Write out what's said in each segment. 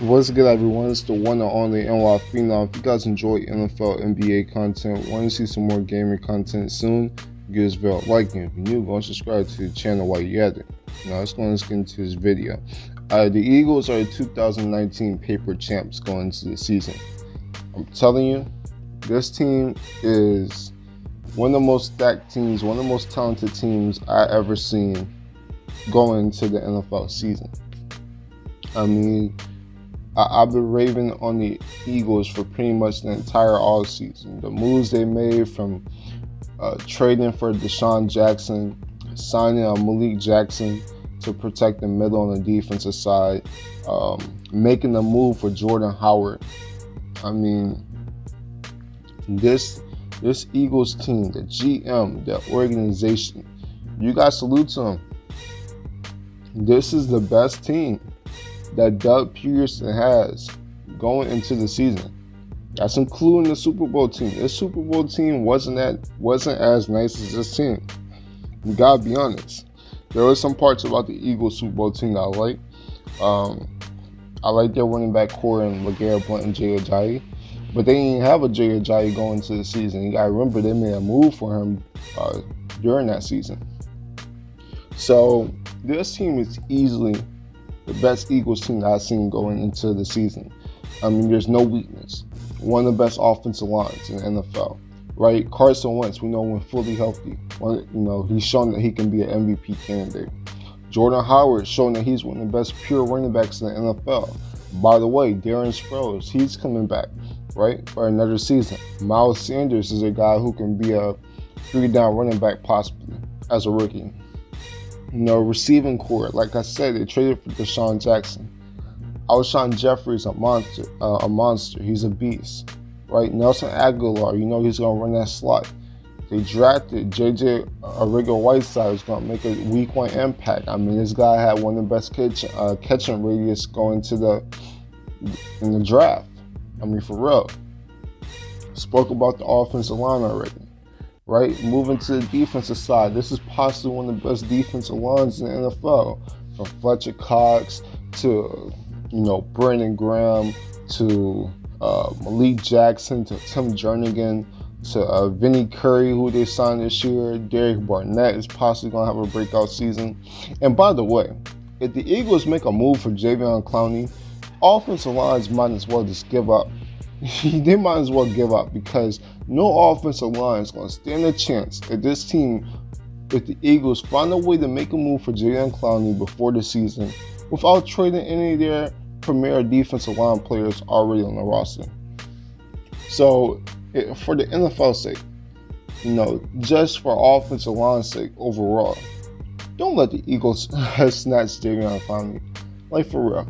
What's good, everyone? It's the one and only NY Phenom. If you guys enjoy NFL, NBA content, want to see some more gaming content soon, give this video a like, and if you're new, go and subscribe to the channel while you're at it. Now, let's get into this video. The Eagles are the 2019 paper champs going into the season. I'm telling you, this team is one of the most stacked teams, one of the most talented teams I ever seen going into the NFL season. I mean, I've been raving on the Eagles for pretty much the entire offseason. The moves they made, from trading for Deshaun Jackson, signing Malik Jackson to protect the middle on the defensive side, making a move for Jordan Howard. I mean, this Eagles team, the GM, the organization, you guys salute to them. This is the best team that Doug Peterson has going into the season. That's including the Super Bowl team. This Super Bowl team wasn't as nice as this team. We gotta be honest. There were some parts about the Eagles Super Bowl team that I like. I like their running back core and LeGarrette Blount and Jay Ajayi, but they didn't have a Jay Ajayi going into the season. You gotta remember they made a move for him during that season. So this team is easily the best Eagles team that I've seen going into the season. I mean, there's no weakness. One of the best offensive lines in the NFL, right? Carson Wentz, we know when fully healthy, he's shown that he can be an MVP candidate. Jordan Howard showing that he's one of the best pure running backs in the NFL. By the way, Darren Sproles, he's coming back, right, for another season. Miles Sanders is a guy who can be a 3-down running back possibly as a rookie. Receiving core, like I said, they traded for Deshaun Jackson. Alshon Jeffrey's a monster. He's a beast, right? Nelson Aguilar, he's going to run that slot. They drafted J.J. Arcega-Whiteside, who's going to make a week 1 impact. I mean, this guy had one of the best catching radius going in the draft. I mean, for real. Spoke about the offensive line already. Right, moving to the defensive side, this is possibly one of the best defensive lines in the NFL. From Fletcher Cox to, Brandon Graham to Malik Jackson to Tim Jernigan to Vinny Curry, who they signed this year. Derek Barnett is possibly going to have a breakout season. And by the way, if the Eagles make a move for Jadeveon Clowney, offensive lines might as well just give up. They might as well give up, because no offensive line is going to stand a chance if the Eagles find a way to make a move for Jadeveon Clowney before the season without trading any of their premier defensive line players already on the roster. So, for the NFL's sake, just for offensive line's sake overall, don't let the Eagles snatch Jadeveon Clowney. Like, for real.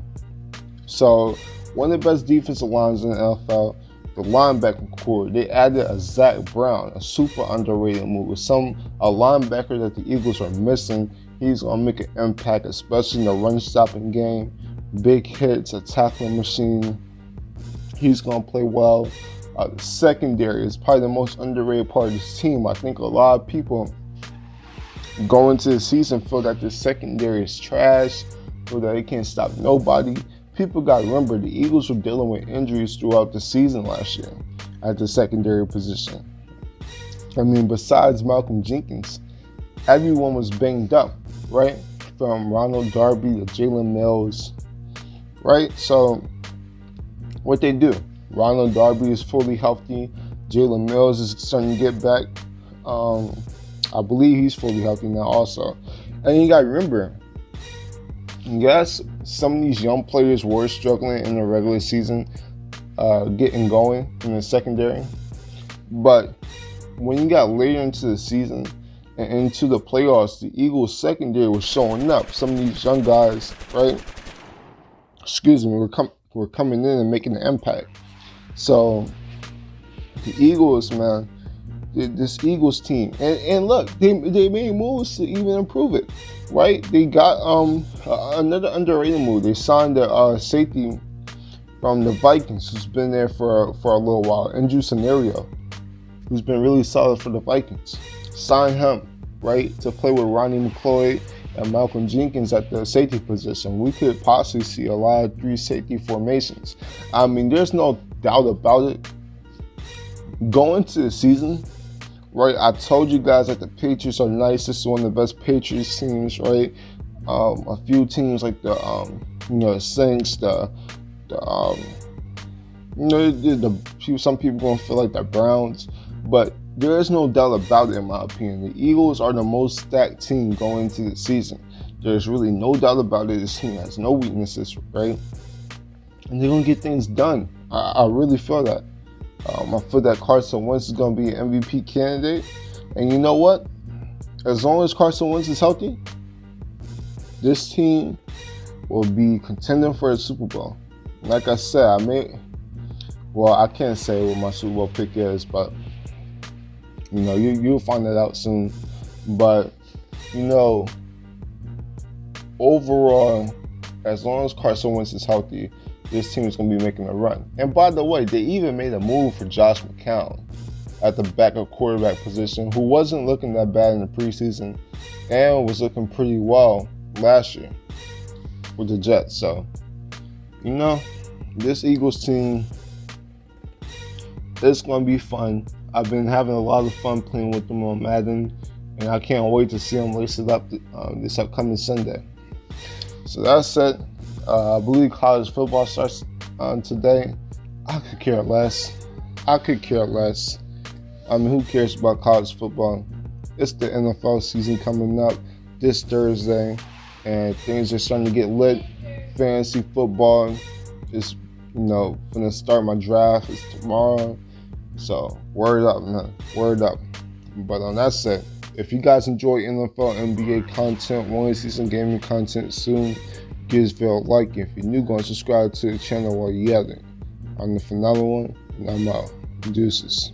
So, one of the best defensive lines in the NFL, the linebacker core, they added a Zach Brown, a super underrated move. A linebacker that the Eagles are missing. He's going to make an impact, especially in the run-stopping game. Big hits, a tackling machine. He's going to play well. The secondary is probably the most underrated part of this team. I think a lot of people going into the season feel that the secondary is trash, feel that they can't stop nobody. People got to remember, the Eagles were dealing with injuries throughout the season last year at the secondary position. I mean, besides Malcolm Jenkins, everyone was banged up, right? From Ronald Darby to Jalen Mills, right? So, what they do? Ronald Darby is fully healthy. Jalen Mills is starting to get back. I believe he's fully healthy now also. And you got to remember, yes, some of these young players were struggling in the regular season, getting going in the secondary. But when you got later into the season and into the playoffs, the Eagles secondary was showing up. Some of these young guys, right, were coming in and making an impact. So the Eagles, man, this Eagles team, and look, they made moves to even improve it, right? They got another underrated move. They signed the safety from the Vikings, who's been there for a little while, Andrew Scenario, who's been really solid for the Vikings. Signed him, right, to play with Ronnie McCloy and Malcolm Jenkins at the safety position. We could possibly see a lot of 3 safety formations. I mean, there's no doubt about it. Going to the season, right? I told you guys that the Patriots are nice. This is one of the best Patriots teams, right? A few teams like the Saints, some people gonna feel like the Browns, but there is no doubt about it, in my opinion. The Eagles are the most stacked team going into the season. There's really no doubt about it. This team has no weaknesses, right? And they're gonna get things done. I really feel that. I feel that Carson Wentz is gonna be an MVP candidate. And you know what? As long as Carson Wentz is healthy, this team will be contending for a Super Bowl. Like I said, I can't say what my Super Bowl pick is, but you'll find that out soon. But overall, as long as Carson Wentz is healthy, this team is going to be making a run. And by the way, they even made a move for Josh McCown at the backup quarterback position, who wasn't looking that bad in the preseason and was looking pretty well last year with the Jets. So, this Eagles team, it's going to be fun. I've been having a lot of fun playing with them on Madden, and I can't wait to see them lace it up this upcoming Sunday. So that said, I believe college football starts today. I could care less. I mean, who cares about college football? It's the NFL season coming up this Thursday, and things are starting to get lit. Fantasy football is, gonna start my draft. It's tomorrow. So, word up, man. Word up. But on that said, if you guys enjoy NFL, NBA content, want to see some gaming content soon, give this video a like. If you're new, go and subscribe to the channel while you're at it. I'm the Phenomenal One, and I'm out. Deuces.